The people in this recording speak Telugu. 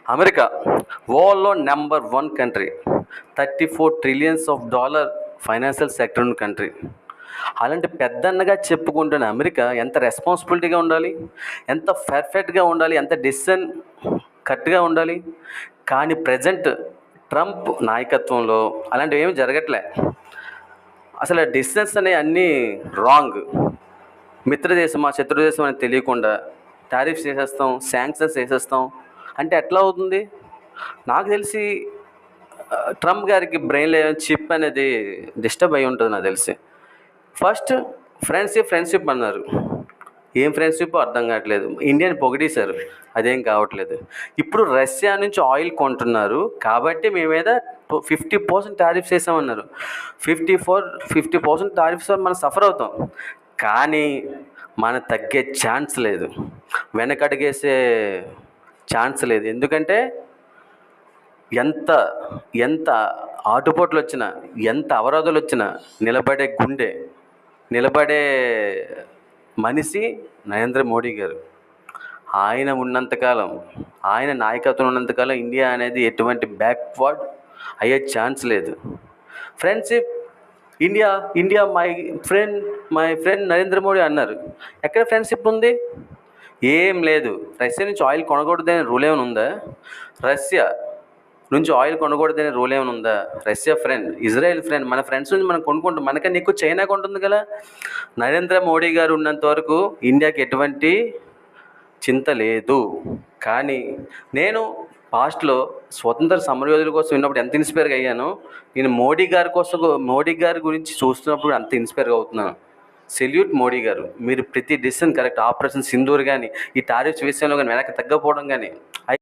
అమెరికా వరల్డ్‌లో number 1 country. $34 trillions financial sector ఉన్న కంట్రీ. అలాంటి పెద్దన్నగా చెప్పుకుంటున్న అమెరికా ఎంత రెస్పాన్సిబిలిటీగా ఉండాలి, ఎంత పర్ఫెక్ట్‌గా ఉండాలి, ఎంత డెసిషన్ కరెక్ట్‌గా ఉండాలి. కానీ ప్రెజెంట్ ట్రంప్ నాయకత్వంలో అలాంటివి ఏమీ జరగట్లే. అసలు డెసిషన్స్ అనేవి అన్నీ రాంగ్. మిత్రదేశమా శత్రుదేశం అని తెలియకుండా టారిఫ్స్ వేసేస్తాం, శాంక్షన్స్ వేసేస్తాం అంటే ఎట్లా అవుతుంది? నాకు తెలిసి ట్రంప్ గారికి బ్రెయిన్లో చిప్ అనేది డిస్టర్బ్ అయి ఉంటుంది నాకు తెలిసి. ఫస్ట్ ఫ్రెండ్షిప్ అన్నారు. ఏం ఫ్రెండ్షిప్ అర్థం కావట్లేదు. ఇండియాని పొగిడేశారు, అదేం కావట్లేదు. ఇప్పుడు రష్యా నుంచి ఆయిల్ కొంటున్నారు కాబట్టి మీ మీద 50% టారిఫ్స్ వేసామన్నారు. 50% టారిఫ్స్ మనం సఫర్ అవుతాం, కానీ మనం తగ్గే ఛాన్స్ లేదు, వెనకడిగేసే ఛాన్స్ లేదు. ఎందుకంటే ఎంత ఎంత ఆటుపోట్లు వచ్చినా, ఎంత అవరోధాలు వచ్చినా నిలబడే గుండె, నిలబడే మనిషి నరేంద్ర మోడీ గారు. ఆయన ఉన్నంతకాలం, ఆయన నాయకత్వం ఉన్నంతకాలం ఇండియా అనేది ఎటువంటి బ్యాక్వర్డ్ అయ్యే ఛాన్స్ లేదు. Friendship India India my friend Narendra Modi అన్నారు. ఎక్కడ ఫ్రెండ్షిప్ ఉంది? ఏం లేదు. రష్యా నుంచి ఆయిల్ కొనకూడదనే రూల్ ఏమైనా ఉందా? రష్యా నుంచి ఆయిల్ కొనకూడదనే రూల్ ఏమైనా ఉందా? రష్యా ఫ్రెండ్, ఇజ్రాయెల్ ఫ్రెండ్, మన ఫ్రెండ్స్ నుంచి మనం కొనుక్కుంటాం. మనకన్నా ఎక్కువ చైనా కొంటుంది కదా. నరేంద్ర మోడీ గారు ఉన్నంత వరకు ఇండియాకి ఎటువంటి చింత లేదు. కానీ నేను పాస్ట్లో స్వతంత్ర సమరయోధుల కోసం విన్నప్పుడు ఎంత ఇన్స్పైర్గా అయ్యానో, నేను మోడీ గారి గురించి చూస్తున్నప్పుడు అంత ఇన్స్పైర్గా అవుతున్నాను. సెల్యూట్ మోడీ గారు, మీరు ప్రతి డిసిషన్ కరెక్ట్. ఆపరేషన్ సింధూర్ కానీ, ఈ టారిఫ్స్ విషయంలో కానీ వెనక్కి తగ్గకపోవడం కానీ, ఐ